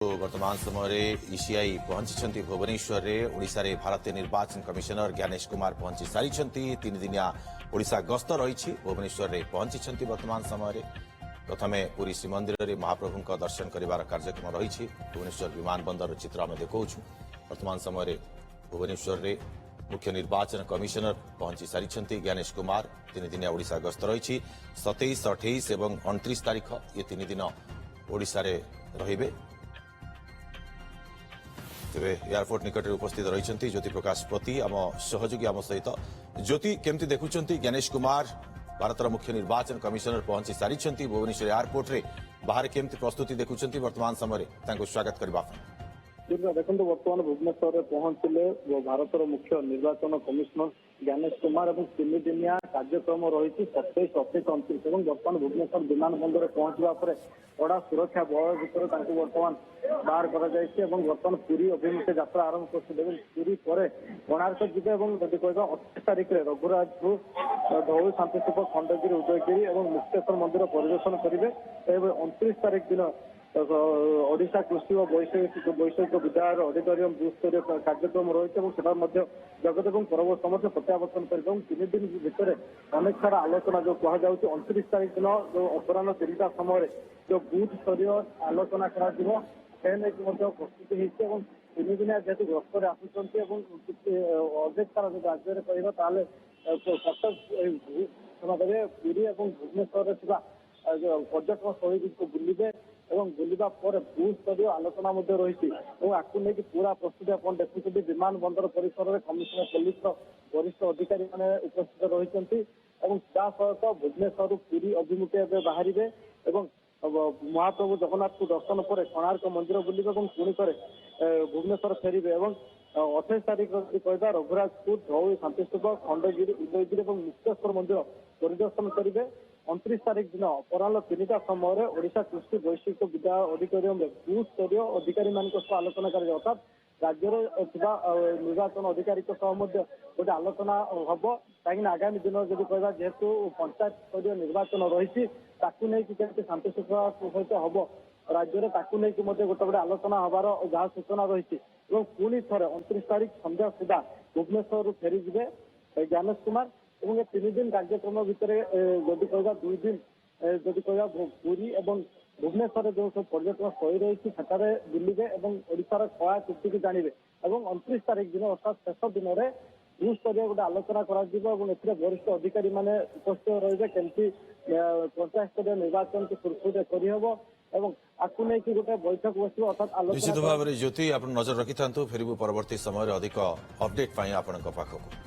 वर्तमान समय ईसीआई पहुंची भुवनेश्वर में ओडिशा रे भारतीय निर्वाचन कमिशनर ज्ञानेश कुमार पहुंची सारी तीन दिनिया ओडिशा गस्त रही भुवनेश्वर में पहुंची वर्तमान समय प्रथम पुरी श्रीमंदिर में महाप्रभु का दर्शन कर कार्यक्रम रही भुवनेश्वर विमान बंदर चित्र आम देखा वर्तमान समय भुवनेश्वर में मुख्य निर्वाचन कमिशनर पहुंची सारी ज्ञानेश कुमार तीन दिनिया ओडिशा गस्त रही 27, 28 और 29 तारीख ये तीन दिन ओडिशा रे रहिबे। तेरे एयरपोर्ट निकट में उपस्थित रही ज्योति प्रकाश पति आम सहयोगी आम सहित ज्योति केमती देखुंट ज्ञानेश कुमार भारत मुख्य निर्वाचन कमिशनर पहुंची सारी भुवनेश्वर एयरपोर्ट रे बाहर केमती प्रस्तुति देखुंट वर्तमान समय स्वागत करने देखो बर्तमान भुवनेश्वर में पहुंचले भारत मुख्य निर्वाचन कमिशनर ज्ञानेश कुमार और तीन दिनिया कार्यक्रम रही 27, 28, 29 और बर्तमान भुवनेश्वर विमान बंदर पहुंचा पर कड़ा सुरक्षा बल भितर बर्तमान बाहर बर्तमान पुरी अभिमुखे यात्रा आरंभ कर पुरी पर कोणार्क जीवे और जब कह 28 तारीख में रघुराजपुर धौली शांतिस्तूप खंडगिरी उदयगिरी और मुक्तेश्वर मंदिर परिदर्शन करेंगे। 29 तारीख दिन ओडिशा कृषि और वैषयिक विद्यालय ऑडिटोरियम स्तरीय कार्यक्रम रही जगदेव पर्व समस्त प्रत्यावर्तन कर तीन दिन भितर अनेक सारा आलोचना जो कह 29 तारीख दिन जो अपराह 3टा समय जो बूथ स्तरीय आलोचना प्रस्तुति होती तीन दिन जेहतु गस्तर आसुंच अनेक सारा जो राज्य कह कटक पुरी और भुवनेश्वर पर्यटन स्थली को बुलिबे एवं बुलवा पर बूथ स्तरीय आलोचना रही आपको लेकिन पूरा प्रस्तुति आप देखुं विमान बंदर परिसर में कमिशनर पुलिस वरिष्ठ अधिकारी मैंने उपस्थित रही सहित भुवनेश्वर पुरी अभिमुखे बाहर महाप्रभु जगन्नाथ को दर्शन पर कोणार्क मंदिर बुलिबे पुणी भुवनेश्वर फेरबे 28 तारीख कह रघुराजपुर धौली शांतिस्तूप खंडगिरी उदयगिरी और मुक्तेश्वर मंदिर परिदर्शन करेंगे। 29 तारीख दिन अपराह 3टा समय ओडिशा कृषि वैषयिक विद्यालय ऑडिटोरियम बूथ स्तरीय अधिकारी मान आलोचना कर अर्थात राज्य निर्वाचन अधिकारी गोटे आलोचना हम कहीं आगामी दिन जब कह जेहेतु पंचायत स्तरीय निर्वाचन रही शांतिस्तूप सहित हम राज्य में गोटे गोटे आलोचना हबार जहाँ सूचना रही पुणी थे 29 तारीख संध्या सुधा भुवनेश्वर फेरीजे ज्ञानेश कुमार और 3 दिन कार्यक्रम भितर जदि कह 2 दिन जदि कह पुरी और भुवनेश्वर जो सब पर्यटन स्थली रही बुलिबे और ओडिशार कला कीर्ति की जानवे और 29 तारीख दिन अर्थात शेष दिन में बूथ स्तरीय गोटे आलोचना कर वरिष्ठ अधिकारी मैंने उपस्थित रही केमती पंचायत स्तरीय निर्वाचन को सुरक्षित करहब और आपको लेकिन गोटे बैठक बस अर्थात निश्चित भाव में ज्योति आप नजर रखि था फेरबू परवर्ती समय अधिक अपडेट पाखक।